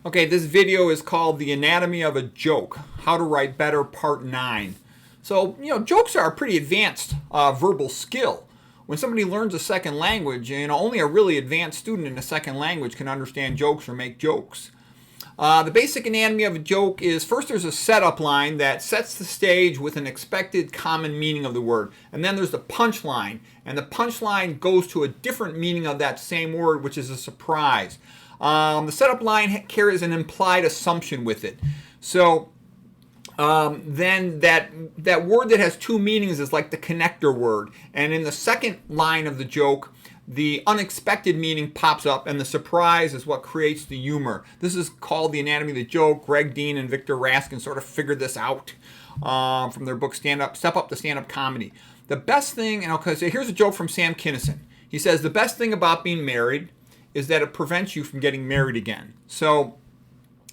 Okay, this video is called The Anatomy of a Joke, How to Write Better, Part 9. So, jokes are a pretty advanced verbal skill. When somebody learns a second language, only a really advanced student in a second language can understand jokes or make jokes. The basic anatomy of a joke is first there's a setup line that sets the stage with an expected common meaning of the word. And then there's the punchline. And the punchline goes to a different meaning of that same word, which is a surprise. The setup line carries an implied assumption with it. So then that word that has two meanings is like the connector word. And in the second line of the joke, the unexpected meaning pops up, and the surprise is what creates the humor. This is called The Anatomy of the Joke. Greg Dean and Victor Raskin sort of figured this out from their book Step Up to Stand-Up Comedy. The best thing, here's a joke from Sam Kinison. He says, the best thing about being married is that it prevents you from getting married again. So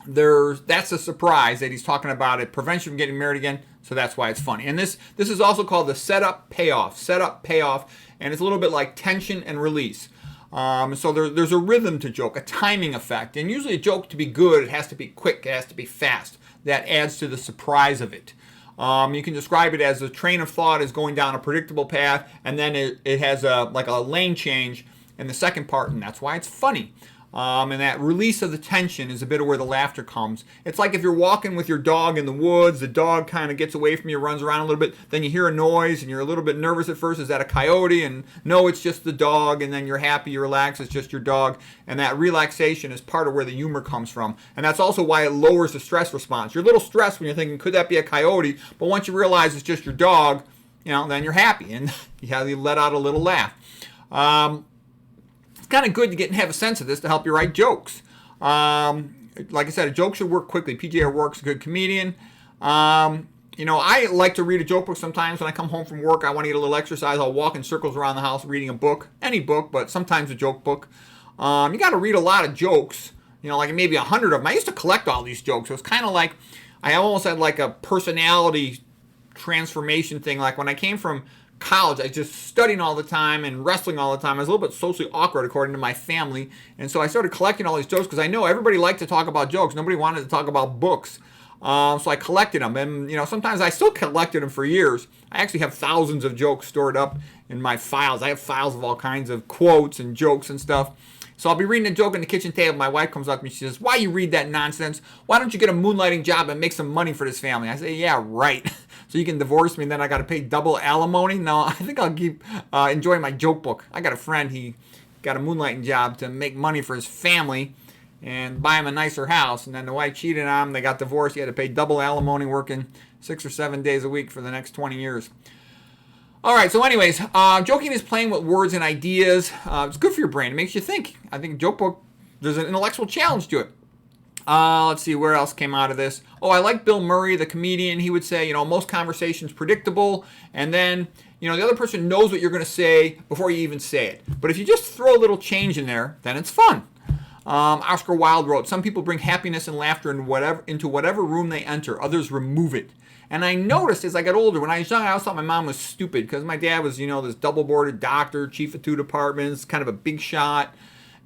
that's a surprise that he's talking about. It prevents you from getting married again, so that's why it's funny. And this is also called the setup payoff. Setup payoff, and it's a little bit like tension and release. So there's a rhythm to joke, a timing effect. And usually a joke to be good, it has to be quick, it has to be fast. That adds to the surprise of it. You can describe it as a train of thought is going down a predictable path, and then it has a lane change in the second part, and that's why it's funny. And that release of the tension is a bit of where the laughter comes. It's like if you're walking with your dog in the woods, the dog kind of gets away from you, runs around a little bit, then you hear a noise and you're a little bit nervous at first. Is that a coyote? And no, it's just the dog. And then you're happy, you relax, it's just your dog. And that relaxation is part of where the humor comes from. And that's also why it lowers the stress response. You're a little stressed when you're thinking, could that be a coyote? But once you realize it's just your dog, then you're happy and you let out a little laugh. It's kind of good to have a sense of this to help you write jokes. Like I said, a joke should work quickly. PJ O'Rourke's a good comedian. I like to read a joke book sometimes when I come home from work. I want to get a little exercise. I'll walk in circles around the house reading a book. Any book, but sometimes a joke book. You got to read a lot of jokes. Like maybe 100 of them. I used to collect all these jokes. It was kind of like, I almost had like a personality transformation thing. Like when I came from college, I just studying all the time and wrestling all the time. I was a little bit socially awkward according to my family, and so I started collecting all these jokes because I know everybody liked to talk about jokes. Nobody wanted to talk about books, so I collected them, and sometimes I still collected them for years. I actually have thousands of jokes stored up in my files. I have files of all kinds of quotes and jokes and stuff. So I'll be reading a joke on the kitchen table. My wife comes up to me. She says, "Why you read that nonsense? Why don't you get a moonlighting job and make some money for this family?" I say, "Yeah, right." So you can divorce me and then I got to pay double alimony? No, I think I'll keep enjoying my joke book. I got a friend. He got a moonlighting job to make money for his family and buy him a nicer house. And then the wife cheated on him. They got divorced. He had to pay double alimony working 6 or 7 days a week for the next 20 years. All right, so anyways, joking is playing with words and ideas. It's good for your brain. It makes you think. I think a joke book, there's an intellectual challenge to it. Let's see, where else came out of this? Oh, I like Bill Murray, the comedian. He would say, most conversations predictable, and then, the other person knows what you're going to say before you even say it. But if you just throw a little change in there, then it's fun. Oscar Wilde wrote, "Some people bring happiness and laughter into whatever room they enter. Others remove it." And I noticed as I got older, when I was young, I always thought my mom was stupid because my dad was, this double-boarded doctor, chief of 2 departments, kind of a big shot.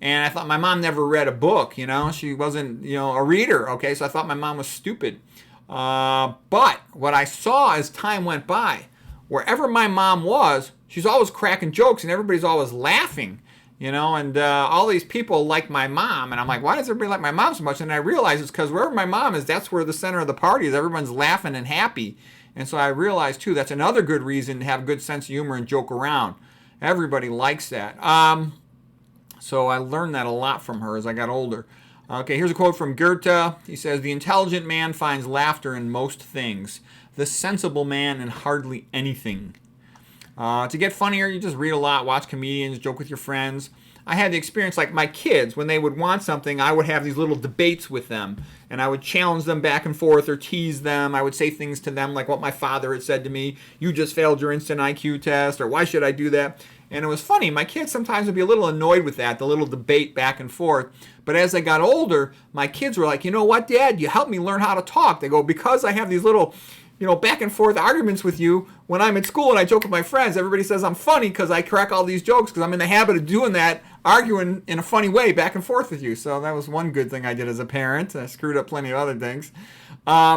And I thought my mom never read a book, She wasn't, a reader, okay? So I thought my mom was stupid. But what I saw as time went by, wherever my mom was, she's always cracking jokes and everybody's always laughing, And all these people like my mom. And I'm like, why does everybody like my mom so much? And I realized it's because wherever my mom is, that's where the center of the party is. Everyone's laughing and happy. And so I realized, too, that's another good reason to have a good sense of humor and joke around. Everybody likes that. So I learned that a lot from her as I got older. Okay, here's a quote from Goethe. He says, "The intelligent man finds laughter in most things, the sensible man in hardly anything." To get funnier, you just read a lot, watch comedians, joke with your friends. I had the experience like my kids, when they would want something, I would have these little debates with them, and I would challenge them back and forth or tease them. I would say things to them like what my father had said to me, "You just failed your instant IQ test," or "Why should I do that?" And it was funny. My kids sometimes would be a little annoyed with that, the little debate back and forth. But as I got older, my kids were like, "You know what, Dad? You helped me learn how to talk." They go, "Because I have these little back and forth arguments with you when I'm at school and I joke with my friends. Everybody says I'm funny because I crack all these jokes because I'm in the habit of doing that, arguing in a funny way back and forth with you. So that was one good thing I did as a parent. I screwed up plenty of other things.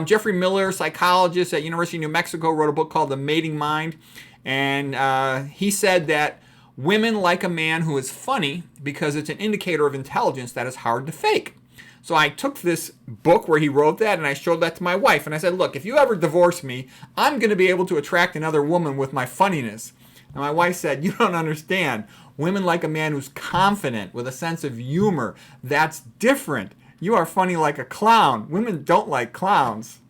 Jeffrey Miller, psychologist at University of New Mexico, wrote a book called The Mating Mind. And he said that women like a man who is funny because it's an indicator of intelligence that is hard to fake. So I took this book where he wrote that and I showed that to my wife. And I said, look, if you ever divorce me, I'm going to be able to attract another woman with my funniness. And my wife said, you don't understand. Women like a man who's confident with a sense of humor. That's different. You are funny like a clown. Women don't like clowns.